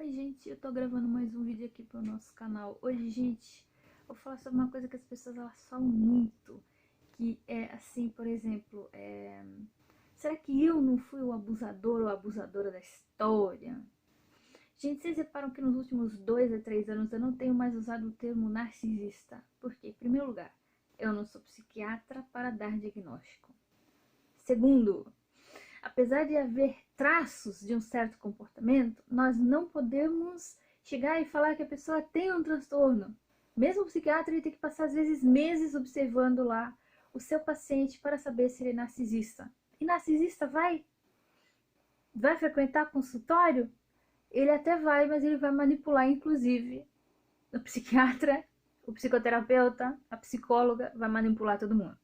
Oi gente, eu tô gravando mais um vídeo aqui pro nosso canal. Hoje, gente, eu vou falar sobre uma coisa que as pessoas elas falam muito, que é assim, por exemplo, será que eu não fui o abusador ou a abusadora da história? Gente, vocês reparam que nos últimos 2 a 3 anos eu não tenho mais usado o termo narcisista. Por quê? Em primeiro lugar, eu não sou psiquiatra para dar diagnóstico. Segundo, apesar de haver traços de um certo comportamento, nós não podemos chegar e falar que a pessoa tem um transtorno. Mesmo o psiquiatra ele tem que passar às vezes meses observando lá o seu paciente para saber se ele é narcisista. E narcisista vai frequentar consultório? Ele até vai, mas ele vai manipular inclusive o psiquiatra, o psicoterapeuta, a psicóloga, vai manipular todo mundo.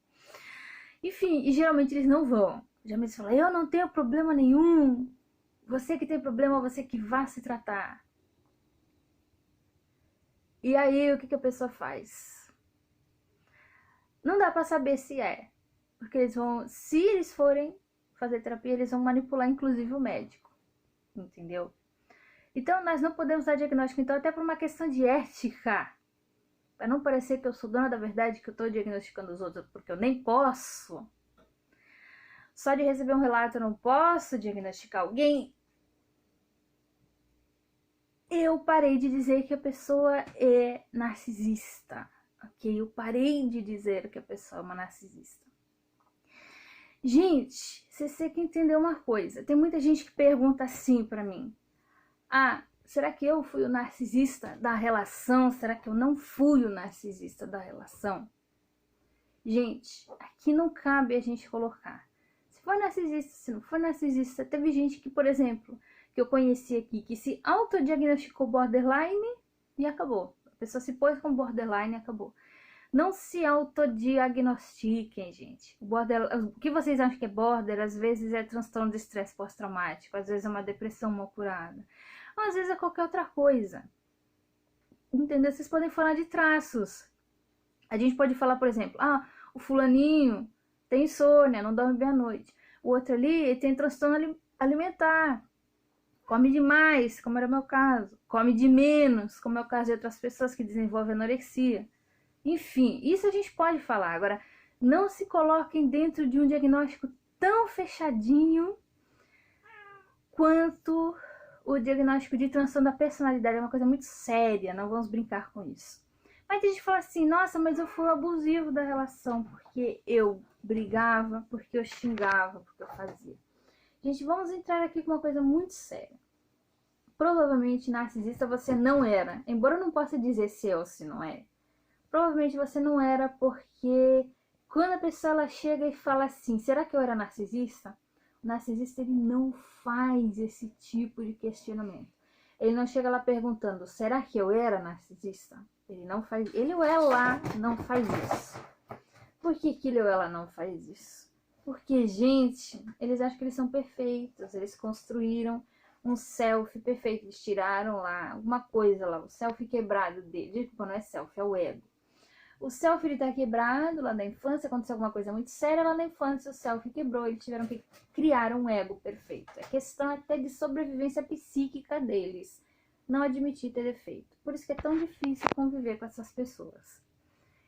Enfim, e geralmente eles não vão. Geralmente eles falam, eu não tenho problema nenhum. Você que tem problema, você que vá se tratar. E aí, o que a pessoa faz? Não dá pra saber se é. Porque eles vão, se eles forem fazer terapia, eles vão manipular inclusive o médico. Entendeu? Então, nós não podemos dar diagnóstico, então, até por uma questão de ética. Pra não parecer que eu sou dona da verdade, que eu tô diagnosticando os outros, porque eu nem posso. Só de receber um relato eu não posso diagnosticar alguém. Eu parei de dizer que a pessoa é narcisista, ok? Eu parei de dizer que a pessoa é uma narcisista. Gente, você tem que entender uma coisa. Tem muita gente que pergunta assim pra mim. Ah, será que eu fui o narcisista da relação? Será que eu não fui o narcisista da relação? Gente, aqui não cabe a gente colocar. Se foi narcisista, se não foi narcisista. Teve gente que, por exemplo, que eu conheci aqui, que se autodiagnosticou borderline e acabou. A pessoa se pôs com borderline e acabou. Não se autodiagnostiquem, gente. O que vocês acham que é border, às vezes é transtorno de estresse pós-traumático, às vezes é uma depressão mal curada, ou às vezes é qualquer outra coisa. Entendeu? Vocês podem falar de traços. A gente pode falar, por exemplo, o fulaninho tem insônia, não dorme bem à noite. O outro ali ele tem transtorno alimentar. Come demais, como era o meu caso. Come de menos, como é o caso de outras pessoas que desenvolvem anorexia. Enfim, isso a gente pode falar. Agora, não se coloquem dentro de um diagnóstico tão fechadinho quanto o diagnóstico de transtorno da personalidade. É uma coisa muito séria, não vamos brincar com isso. Mas a gente fala assim, nossa, mas eu fui abusivo da relação, porque eu brigava, porque eu xingava, porque eu fazia. Gente, vamos entrar aqui com uma coisa muito séria. Provavelmente narcisista você não era, embora eu não possa dizer se é ou se não é. Provavelmente você não era porque quando a pessoa ela chega e fala assim, será que eu era narcisista? O narcisista ele não faz esse tipo de questionamento. Ele não chega lá perguntando, será que eu era narcisista? Ele não faz, ele ou ela não faz isso. Por que ele ou ela não faz isso? Porque, gente, eles acham que eles são perfeitos, eles construíram um selfie perfeito, eles tiraram lá alguma coisa lá, o selfie quebrado dele, desculpa, não é selfie, é o ego. O selfie ele tá quebrado lá na infância, aconteceu alguma coisa muito séria lá na infância, o selfie quebrou, eles tiveram que criar um ego perfeito. É questão até de sobrevivência psíquica deles, não admitir ter defeito. Por isso que é tão difícil conviver com essas pessoas.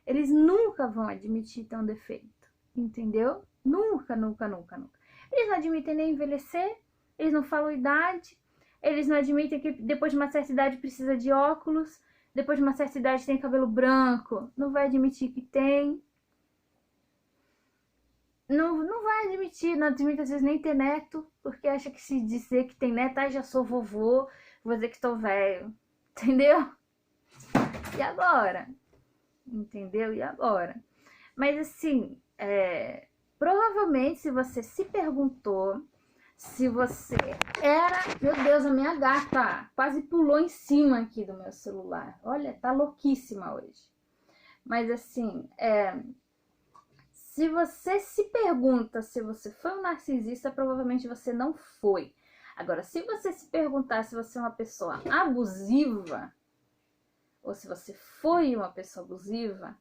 Eles nunca vão admitir ter um defeito, entendeu? Nunca, nunca, nunca, nunca. Eles não admitem nem envelhecer, eles não falam idade, eles não admitem que depois de uma certa idade precisa de óculos, depois de uma certa idade tem cabelo branco, não vai admitir que tem. Não vai admitir, não admite às vezes nem ter neto, porque acha que se dizer que tem neto, já sou vovô, vou dizer que tô velho, entendeu? E agora? Entendeu? E agora? Mas assim, provavelmente se você se perguntou se você era... Meu Deus, a minha gata quase pulou em cima aqui do meu celular. Olha, tá louquíssima hoje. Mas assim, se você se pergunta se você foi um narcisista, provavelmente você não foi. Agora, se você se perguntar se você é uma pessoa abusiva, ou se você foi uma pessoa abusiva,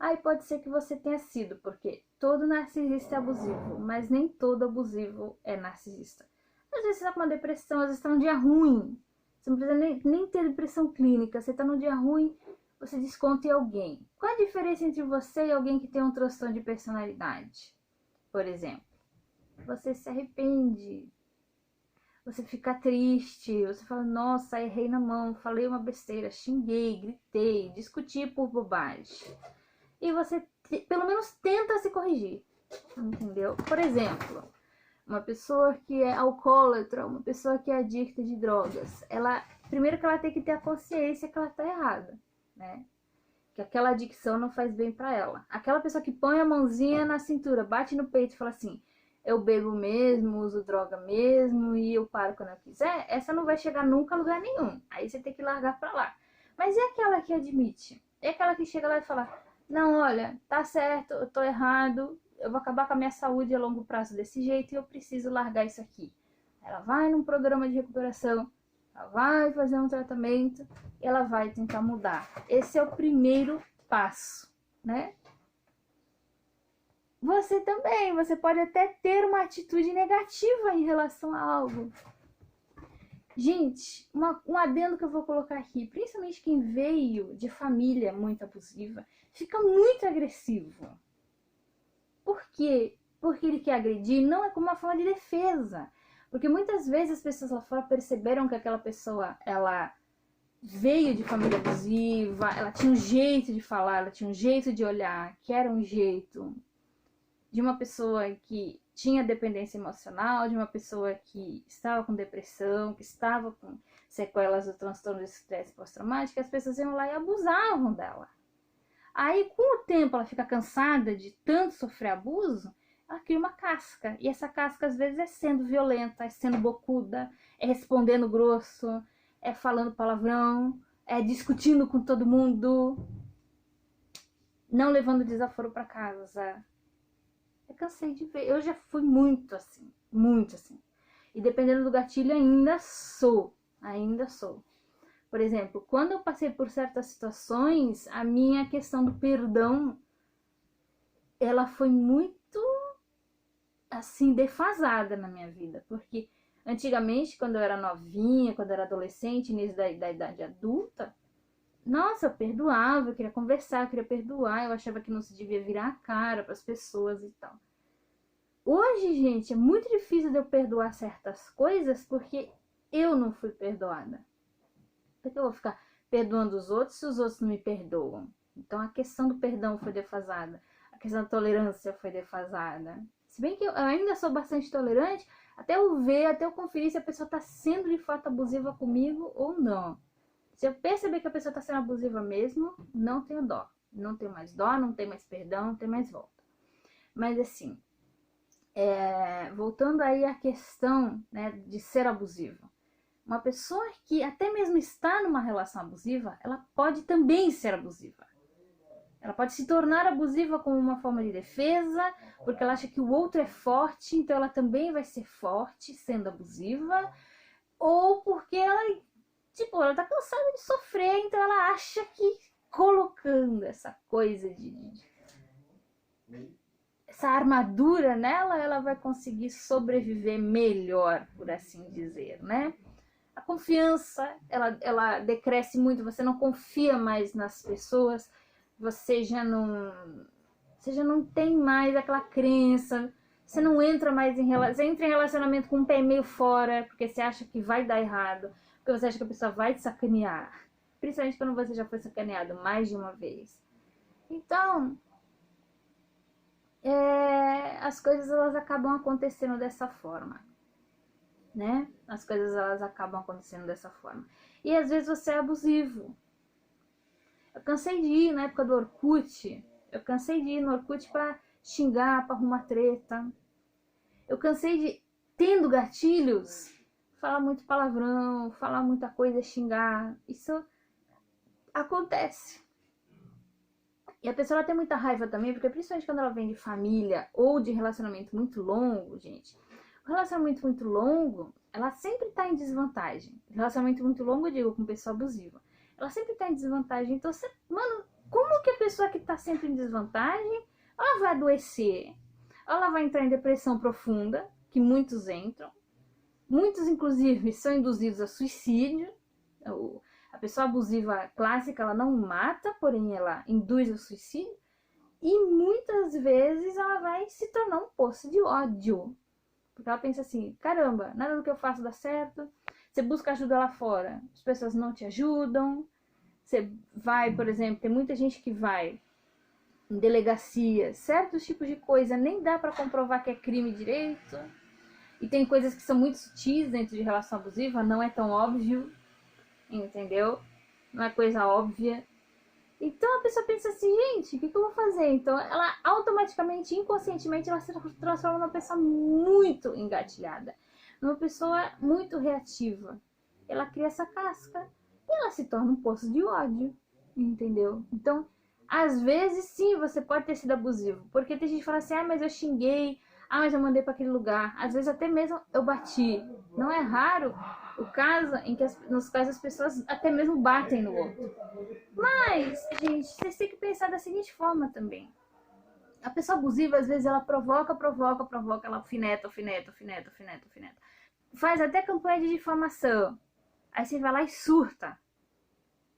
aí pode ser que você tenha sido, porque todo narcisista é abusivo, mas nem todo abusivo é narcisista. Às vezes você está com uma depressão, às vezes está um dia ruim, Você não precisa nem ter depressão clínica. Você tá num dia ruim, você desconta em alguém. Qual a diferença entre você e alguém que tem um transtorno de personalidade? Por exemplo, você se arrepende, você fica triste, você fala, nossa, errei na mão, falei uma besteira, xinguei, gritei, discuti por bobagem. E você pelo menos tenta se corrigir, entendeu? Por exemplo, uma pessoa que é alcoólatra, uma pessoa que é adicta de drogas, primeiro que ela tem que ter a consciência que ela tá errada, né? Que aquela adicção não faz bem pra ela. Aquela pessoa que põe a mãozinha na cintura, bate no peito e fala assim, eu bebo mesmo, uso droga mesmo e eu paro quando eu quiser, essa não vai chegar nunca a lugar nenhum. Aí você tem que largar pra lá. Mas e aquela que admite? É aquela que chega lá e fala, não, olha, tá certo, eu tô errado, eu vou acabar com a minha saúde a longo prazo desse jeito e eu preciso largar isso aqui. Ela vai num programa de recuperação, ela vai fazer um tratamento e ela vai tentar mudar. Esse é o primeiro passo, né? Você também, você pode até ter uma atitude negativa em relação a algo. Gente, um adendo que eu vou colocar aqui, principalmente quem veio de família muito abusiva, fica muito agressivo. Por quê? Porque ele quer agredir, não é como uma forma de defesa. Porque muitas vezes as pessoas lá fora perceberam que aquela pessoa, ela veio de família abusiva, ela tinha um jeito de falar, ela tinha um jeito de olhar, que era um jeito de uma pessoa que tinha dependência emocional, de uma pessoa que estava com depressão, que estava com sequelas do transtorno de estresse pós-traumático, as pessoas iam lá e abusavam dela. Aí, com o tempo, ela fica cansada de tanto sofrer abuso, ela cria uma casca. E essa casca, às vezes, é sendo violenta, é sendo bocuda, é respondendo grosso, é falando palavrão, é discutindo com todo mundo, não levando desaforo para casa. Eu cansei de ver. Eu já fui muito assim. Muito assim. E dependendo do gatilho, ainda sou. Ainda sou. Por exemplo, quando eu passei por certas situações, a minha questão do perdão, ela foi muito, assim, defasada na minha vida. Porque antigamente, quando eu era novinha, quando eu era adolescente, início da idade adulta, nossa, eu perdoava, eu queria conversar, eu queria perdoar, eu achava que não se devia virar a cara para as pessoas e tal. Hoje, gente, é muito difícil de eu perdoar certas coisas porque eu não fui perdoada. Por que eu vou ficar perdoando os outros se os outros não me perdoam? Então a questão do perdão foi defasada, a questão da tolerância foi defasada. Se bem que eu ainda sou bastante tolerante, até eu ver, até eu conferir se a pessoa está sendo de fato abusiva comigo ou não. Se eu perceber que a pessoa está sendo abusiva mesmo, não tenho dó. Não tenho mais dó, não tenho mais perdão, não tenho mais volta. Mas assim, voltando aí à questão, né, de ser abusivo. Uma pessoa que até mesmo está numa relação abusiva, ela pode também ser abusiva. Ela pode se tornar abusiva como uma forma de defesa, porque ela acha que o outro é forte, então ela também vai ser forte sendo abusiva, ou porque ela tá cansada de sofrer, então ela acha que colocando essa coisa essa armadura nela, ela vai conseguir sobreviver melhor, por assim dizer, né? A confiança, ela decresce muito, você não confia mais nas pessoas, você já não tem mais aquela crença, você não entra mais você entra em relacionamento com um pé meio fora, porque você acha que vai dar errado, porque você acha que a pessoa vai te sacanear, principalmente quando você já foi sacaneado mais de uma vez. Então, as coisas elas acabam acontecendo dessa forma, né? As coisas elas acabam acontecendo dessa forma. E às vezes você é abusivo. Eu cansei de ir na época do Orkut, eu cansei de ir no Orkut pra xingar, pra arrumar treta. Eu cansei de, tendo gatilhos, falar muito palavrão, falar muita coisa, xingar. Isso acontece. E a pessoa ela tem muita raiva também, porque principalmente quando ela vem de família ou de relacionamento muito longo, gente. O relacionamento muito longo, ela sempre tá em desvantagem. Relacionamento muito longo, eu digo, com pessoa abusiva. Ela sempre tá em desvantagem. Então, mano, como que a pessoa que tá sempre em desvantagem, ela vai adoecer? Ela vai entrar em depressão profunda, que muitos entram. Muitos, inclusive, são induzidos a suicídio, A pessoa abusiva clássica, ela não mata, porém ela induz o suicídio. E muitas vezes ela vai se tornar um poço de ódio. Porque ela pensa assim, caramba, nada do que eu faço dá certo. Você busca ajuda lá fora, as pessoas não te ajudam. Você vai, por exemplo, tem muita gente que vai em delegacia, certos tipos de coisa nem dá pra comprovar que é crime direito. E tem coisas que são muito sutis dentro de relação abusiva, não é tão óbvio, entendeu? Não é coisa óbvia. Então a pessoa pensa assim, gente, o que eu vou fazer? Então ela automaticamente, inconscientemente, ela se transforma numa pessoa muito engatilhada, numa pessoa muito reativa. Ela cria essa casca e ela se torna um poço de ódio, entendeu? Então, às vezes sim, você pode ter sido abusivo, porque tem gente que fala assim, mas eu xinguei, mas eu mandei para aquele lugar, às vezes até mesmo eu bati. Não é raro o caso em que nos quais as pessoas até mesmo batem no outro. Mas, gente, vocês têm que pensar da seguinte forma também. A pessoa abusiva, às vezes, ela provoca, ela alfineta. Faz até campanha de difamação. Aí você vai lá e surta.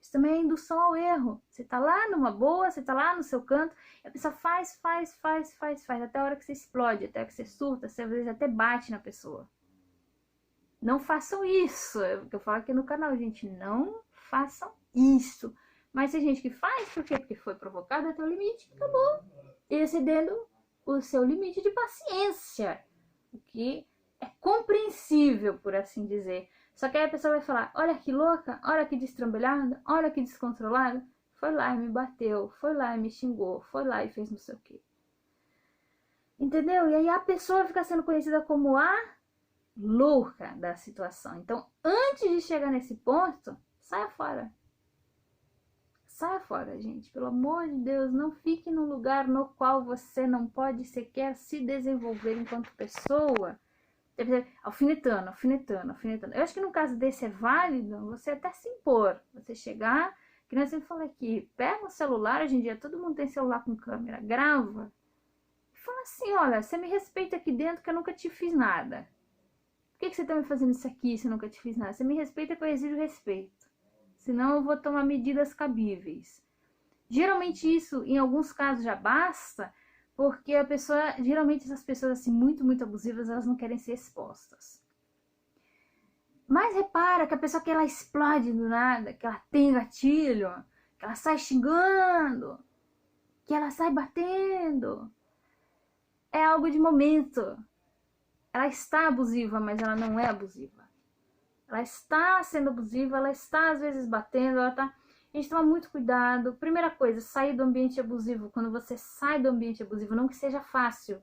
Isso também é indução ao erro. Você tá lá numa boa, você tá lá no seu canto, e a pessoa faz, até a hora que você explode, até a hora que você surta, você às vezes até bate na pessoa. Não façam isso. É o que eu falo aqui no canal, gente. Não façam isso. Mas tem gente que faz, por quê? Porque foi provocado até o limite, acabou excedendo o seu limite de paciência. O que é compreensível, por assim dizer. Só que aí a pessoa vai falar, olha que louca, olha que destrambelhada, olha que descontrolada. Foi lá e me bateu, foi lá e me xingou, foi lá e fez não sei o quê. Entendeu? E aí a pessoa fica sendo conhecida como a louca da situação. Então, antes de chegar nesse ponto, saia fora. Saia fora, gente. Pelo amor de Deus, não fique num lugar no qual você não pode sequer se desenvolver enquanto pessoa. Alfinetando. Eu acho que no caso desse é válido você até se impor. Você chegar, que nem eu sempre falei aqui, pega um celular, hoje em dia todo mundo tem celular com câmera, grava. E fala assim, olha, você me respeita aqui dentro que eu nunca te fiz nada. Por que você tá me fazendo isso aqui se eu nunca te fiz nada? Você me respeita que eu exijo respeito. Senão eu vou tomar medidas cabíveis. Geralmente isso, em alguns casos, já basta, porque a pessoa, geralmente essas pessoas assim, muito abusivas, elas não querem ser expostas. Mas repara que a pessoa que ela explode do nada, que ela tem gatilho, que ela sai xingando, que ela sai batendo, é algo de momento. Ela está abusiva, mas ela não é abusiva. Ela está sendo abusiva, ela está às vezes batendo, ela tá... A gente toma muito cuidado. Primeira coisa, sair do ambiente abusivo. Quando você sai do ambiente abusivo, não que seja fácil,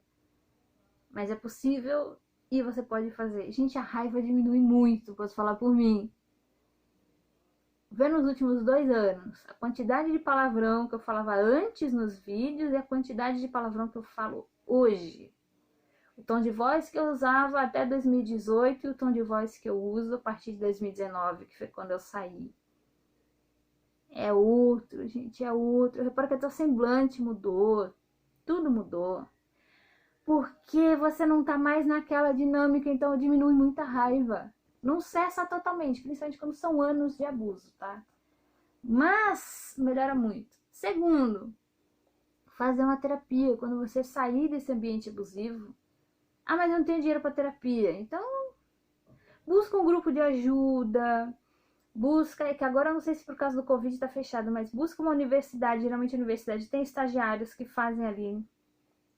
mas é possível e você pode fazer. Gente, a raiva diminui muito, posso falar por mim. Vê nos últimos 2 anos, a quantidade de palavrão que eu falava antes nos vídeos e a quantidade de palavrão que eu falo hoje. O tom de voz que eu usava até 2018 e o tom de voz que eu uso a partir de 2019, que foi quando eu saí. É outro, gente, é outro. Repara que até o semblante mudou, tudo mudou. Porque você não tá mais naquela dinâmica, então diminui muita raiva. Não cessa totalmente, principalmente quando são anos de abuso, tá? Mas melhora muito. Segundo, fazer uma terapia. Quando você sair desse ambiente abusivo, mas eu não tenho dinheiro para terapia. Então, busca um grupo de ajuda. Busca, que agora eu não sei se por causa do Covid tá fechado, mas busca uma universidade. Geralmente a universidade tem estagiários que fazem ali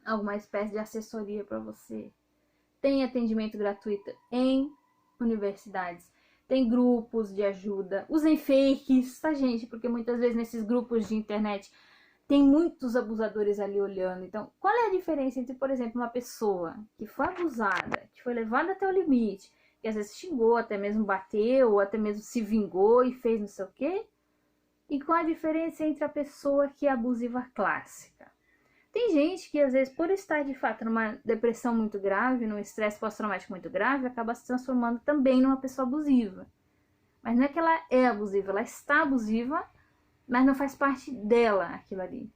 alguma espécie de assessoria para você. Tem atendimento gratuito em universidades. Tem grupos de ajuda. Usem fakes, tá, gente? Porque muitas vezes nesses grupos de internet tem muitos abusadores ali olhando. Então, qual é a diferença entre, por exemplo, uma pessoa que foi abusada, que foi levada até o limite, que às vezes xingou, até mesmo bateu, ou até mesmo se vingou e fez não sei o quê? E qual a diferença entre a pessoa que é abusiva clássica? Tem gente que, às vezes, por estar de fato numa depressão muito grave, num estresse pós-traumático muito grave, acaba se transformando também numa pessoa abusiva. Mas não é que ela é abusiva, ela está abusiva, mas não faz parte dela aquilo ali.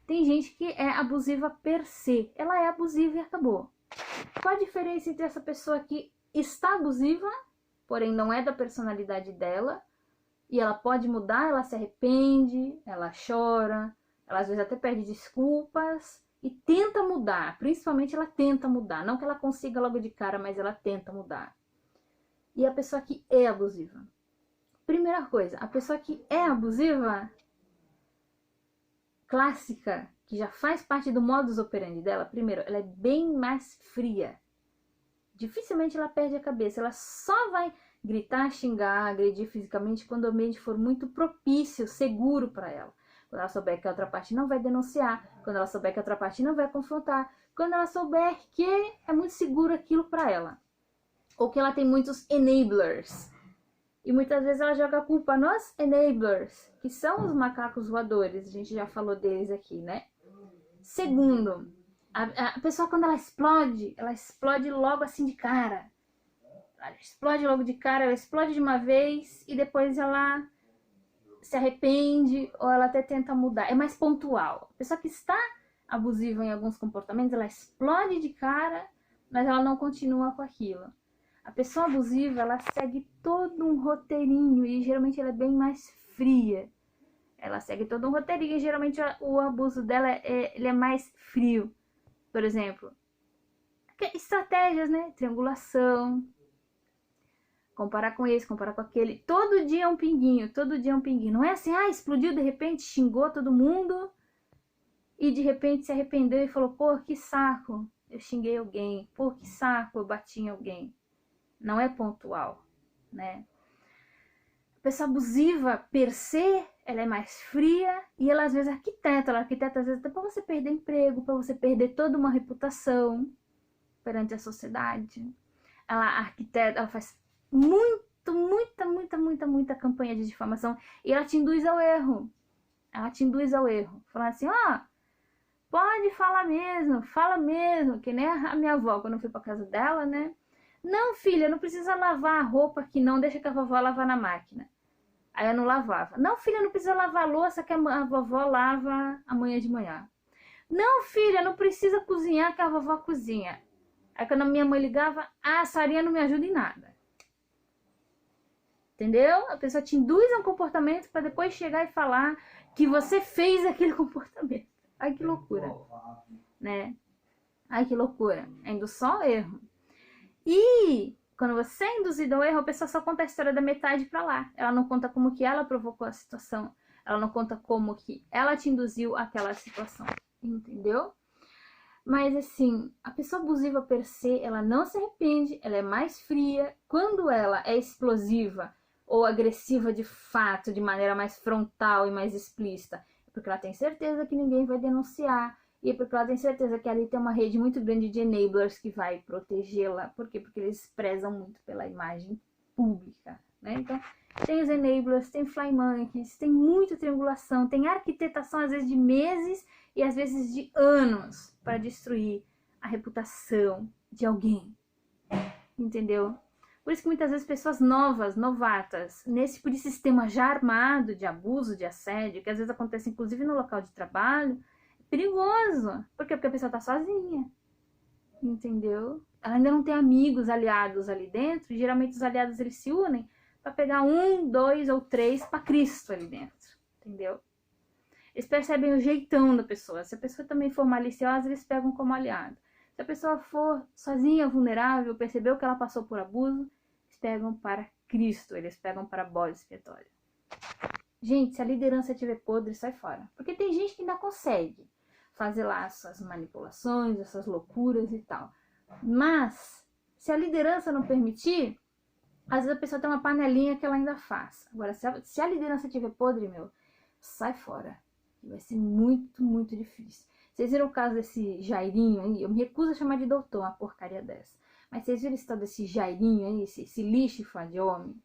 Tem gente que é abusiva per se. Ela é abusiva e acabou. Qual a diferença entre essa pessoa que está abusiva, porém não é da personalidade dela, E ela pode mudar, ela se arrepende, ela chora, ela às vezes até pede desculpas e tenta mudar. Principalmente ela tenta mudar. Não que ela consiga logo de cara, mas ela tenta mudar. E a pessoa que é abusiva. Primeira coisa, a pessoa que é abusiva, clássica, que já faz parte do modus operandi dela, primeiro, ela é bem mais fria. Dificilmente ela perde a cabeça, ela só vai gritar, xingar, agredir fisicamente quando o ambiente for muito propício, seguro para ela. Quando ela souber que a outra parte não vai denunciar, quando ela souber que a outra parte não vai confrontar, quando ela souber que é muito seguro aquilo para ela. Ou que ela tem muitos enablers. E muitas vezes ela joga a culpa nos enablers, que são os macacos voadores. A gente já falou deles aqui, né? Segundo, a pessoa quando ela explode logo assim de cara. Ela explode logo de cara, ela explode de uma vez e depois ela se arrepende ou ela até tenta mudar. É mais pontual. A pessoa que está abusiva em alguns comportamentos, ela explode de cara, mas ela não continua com aquilo. A pessoa abusiva, ela segue todo um roteirinho e geralmente ela é bem mais fria. Ela segue todo um roteirinho e geralmente o abuso dela ele é mais frio. Por exemplo, estratégias, né? Triangulação. Comparar com esse, comparar com aquele. Todo dia é um pinguinho, todo dia é um pinguinho. Não é assim, explodiu de repente, xingou todo mundo e de repente se arrependeu e falou, pô, que saco, eu xinguei alguém. Pô, que saco, eu bati em alguém. Não é pontual, né? A pessoa abusiva, per se, ela é mais fria e ela às vezes arquiteta. Ela arquiteta às vezes até para você perder emprego, para você perder toda uma reputação perante a sociedade. Ela arquiteta, ela faz muita campanha de difamação e ela te induz ao erro. Ela te induz ao erro. Falando assim, pode falar mesmo, fala mesmo. Que nem a minha avó, quando eu fui pra casa dela, né? Não, filha, não precisa lavar a roupa aqui não, deixa que a vovó lavar na máquina. Aí eu não lavava. Não, filha, não precisa lavar a louça que a vovó lava amanhã de manhã. Não, filha, não precisa cozinhar que a vovó cozinha. Aí quando a minha mãe ligava, a Sarinha não me ajuda em nada. Entendeu? A pessoa te induz a um comportamento para depois chegar e falar que você fez aquele comportamento. Ai, que loucura. Né? Ai, que loucura. É indução ao erro. E quando você é induzido ao erro, a pessoa só conta a história da metade para lá. Ela não conta como que ela provocou a situação. Ela não conta como que ela te induziu àquela situação. Entendeu? Mas assim, a pessoa abusiva per se, ela não se arrepende, ela é mais fria. Quando ela é explosiva ou agressiva de fato, de maneira mais frontal e mais explícita, é porque ela tem certeza que ninguém vai denunciar. E é porque ela tem certeza que ali tem uma rede muito grande de enablers que vai protegê-la. Por quê? Porque eles prezam muito pela imagem pública, né? Então, tem os enablers, tem fly monkeys, tem muita triangulação, tem arquitetação às vezes de meses e às vezes de anos para destruir a reputação de alguém. Entendeu? Por isso que muitas vezes pessoas novas, novatas, nesse tipo de sistema já armado de abuso, de assédio, que às vezes acontece inclusive no local de trabalho, perigoso. Por quê? Porque a pessoa tá sozinha. Entendeu? Ela ainda não tem amigos, aliados ali dentro. E geralmente os aliados eles se unem para pegar 1, 2 ou 3 para Cristo ali dentro. Entendeu? Eles percebem o jeitão da pessoa. Se a pessoa também for maliciosa, eles pegam como aliado. Se a pessoa for sozinha, vulnerável, percebeu que ela passou por abuso, eles pegam para Cristo. Eles pegam para bode expiatório. Gente, se a liderança estiver podre, sai fora. Porque tem gente que ainda consegue fazer lá suas manipulações, essas loucuras e tal. Mas, se a liderança não permitir, às vezes a pessoa tem uma panelinha que ela ainda faz. Agora, se a liderança estiver podre, sai fora. Vai ser muito difícil. Vocês viram o caso desse Jairinho aí? Eu me recuso a chamar de doutor uma porcaria dessa. Mas vocês viram esse tal desse Jairinho aí, esse lixo de homem?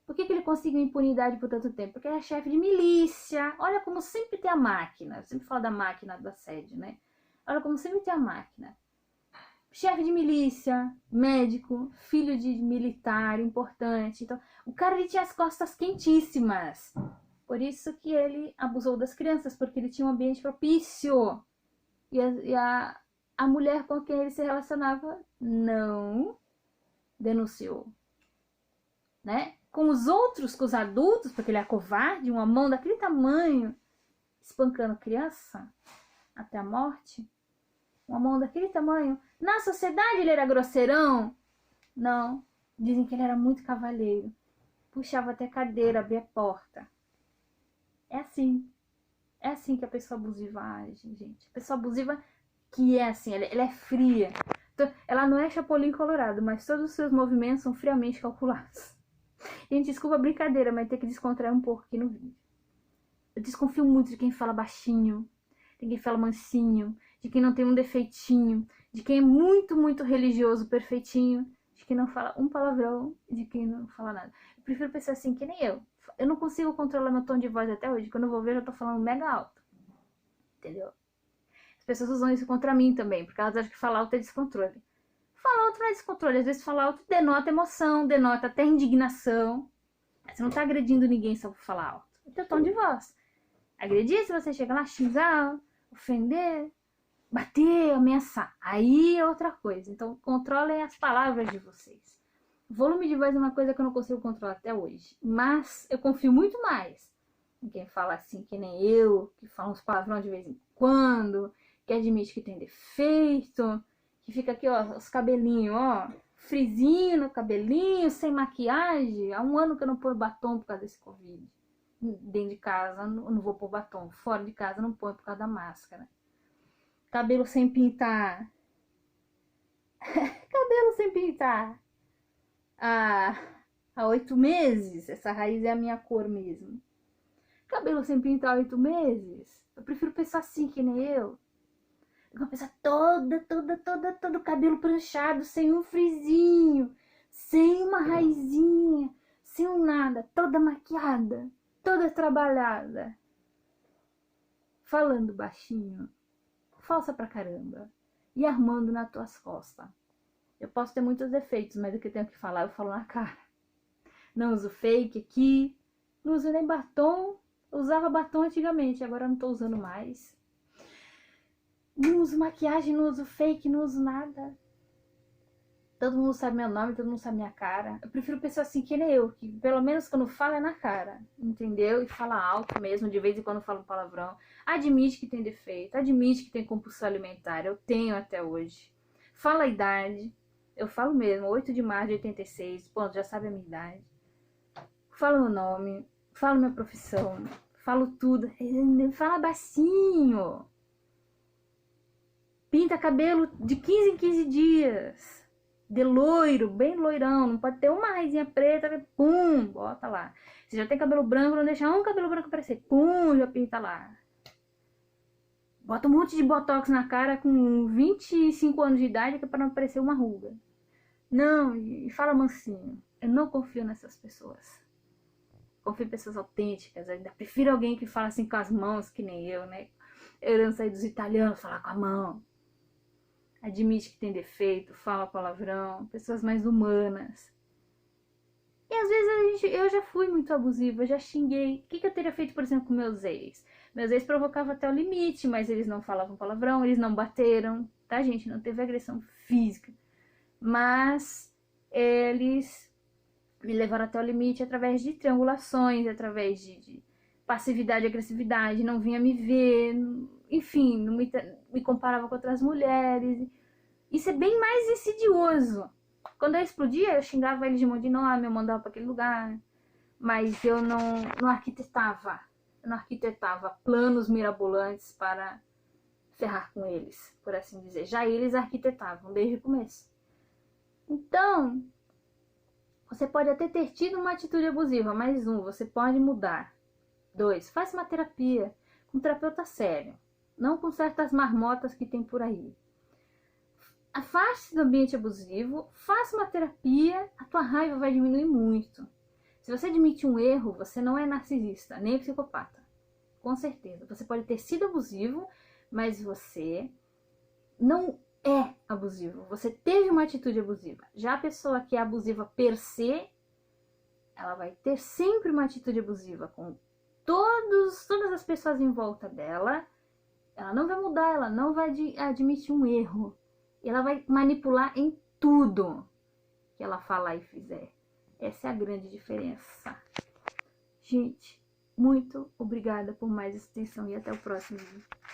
Por que ele conseguiu impunidade por tanto tempo? Porque ele é chefe de milícia. Olha como sempre tem a máquina. Eu sempre falo da máquina do assédio, né? Olha como sempre tem a máquina. Chefe de milícia, médico, filho de militar, importante. Então, o cara ele tinha as costas quentíssimas. Por isso que ele abusou das crianças, porque ele tinha um ambiente propício. E a mulher com quem ele se relacionava não denunciou. Né? com os outros, com os adultos, porque ele é covarde, uma mão daquele tamanho, espancando criança até a morte. Uma mão daquele tamanho. Na sociedade ele era grosseirão? Não. Dizem que ele era muito cavalheiro. Puxava até a cadeira, abria a porta. É assim. É assim que a pessoa abusiva age, gente. A pessoa abusiva que é assim, ela é fria. Então, ela não é Chapolin Colorado, mas todos os seus movimentos são friamente calculados. Gente, desculpa a brincadeira, mas tem que descontrair um pouco aqui no vídeo. Eu desconfio muito de quem fala baixinho, de quem fala mansinho, de quem não tem um defeitinho, de quem é muito, muito religioso, perfeitinho, de quem não fala um palavrão, de quem não fala nada. Eu prefiro pensar assim, que nem eu. Eu não consigo controlar meu tom de voz até hoje. Quando eu vou ver, eu já tô falando mega alto. Entendeu? As pessoas usam isso contra mim também, porque elas acham que falar alto é descontrole. Falar alto não é descontrole. Às vezes falar alto denota emoção, denota até indignação. Você não tá agredindo ninguém só por falar alto. É teu tom de voz. Agredir se você chega lá, xingar, ofender, bater, ameaçar. Aí é outra coisa. Então, controlem as palavras de vocês. Volume de voz é uma coisa que eu não consigo controlar até hoje. Mas eu confio muito mais em quem fala assim, que nem eu, que fala uns palavrões de vez em quando, que admite que tem defeito, que fica aqui, ó, os cabelinhos, ó, frisinho no cabelinho, sem maquiagem. Há um ano que eu não ponho batom por causa desse Covid. Dentro de casa, eu não vou pôr batom. Fora de casa, eu não ponho por causa da máscara. Cabelo sem pintar. Cabelo sem pintar. Há 8 meses. Essa raiz é a minha cor mesmo. Cabelo sem pintar há 8 meses. Eu prefiro pensar assim, que nem eu. Eu vou pensar todo cabelo pranchado, sem um frisinho, sem uma raizinha, sem um nada, toda maquiada, toda trabalhada. Falando baixinho, falsa pra caramba, e armando nas tuas costas. Eu posso ter muitos defeitos, mas o que eu tenho que falar, eu falo na cara. Não uso fake aqui, não uso nem batom. Eu usava batom antigamente, agora eu não tô usando mais. Não uso maquiagem, não uso fake, não uso nada. Todo mundo sabe meu nome, todo mundo sabe minha cara. Eu prefiro pessoas assim que nem eu, que pelo menos quando fala é na cara, entendeu? E fala alto mesmo, de vez em quando fala um palavrão. Admite que tem defeito, admite que tem compulsão alimentar, eu tenho até hoje. Fala a idade, eu falo mesmo, 8 de março de 86, ponto, já sabe a minha idade. Falo meu nome, falo minha profissão, falo tudo, fala baixinho. Pinta cabelo de 15 em 15 dias. De loiro, bem loirão. Não pode ter uma raizinha preta, pum, bota lá. Se já tem cabelo branco, não deixa um cabelo branco aparecer. Pum, já pinta lá. Bota um monte de botox na cara com 25 anos de idade, que é para não aparecer uma ruga. Não, e fala mansinho. Eu não confio nessas pessoas. Confio em pessoas autênticas. Eu ainda prefiro alguém que fala assim com as mãos, que nem eu, né? Herança aí dos italianos, falar com a mão. Admite que tem defeito, fala palavrão, pessoas mais humanas. E às vezes eu já fui muito abusiva, eu já xinguei. O que eu teria feito, por exemplo, com meus ex? Meus ex provocavam até o limite, mas eles não falavam palavrão, eles não bateram, tá, gente? Não teve agressão física. Mas eles me levaram até o limite através de triangulações, através de passividade e agressividade, não vinha me ver, enfim, não me comparava com outras mulheres. Isso é bem mais insidioso. Quando eu explodia, eu xingava eles de um monte de nome, eu mandava para aquele lugar, mas eu não arquitetava. Eu não arquitetava planos mirabolantes para ferrar com eles, por assim dizer. Já eles arquitetavam desde o começo. Então, você pode até ter tido uma atitude abusiva, mas você pode mudar. 2, faça uma terapia com um terapeuta sério, não com certas marmotas que tem por aí. Afaste-se do ambiente abusivo, faça uma terapia, a tua raiva vai diminuir muito. Se você admite um erro, você não é narcisista, nem psicopata. Com certeza. Você pode ter sido abusivo, mas você não é abusivo. Você teve uma atitude abusiva. Já a pessoa que é abusiva per se, ela vai ter sempre uma atitude abusiva com todas as pessoas em volta dela. Ela não vai mudar, ela não vai admitir um erro. E ela vai manipular em tudo que ela falar e fizer. Essa é a grande diferença. Gente, muito obrigada por mais essa atenção e até o próximo vídeo.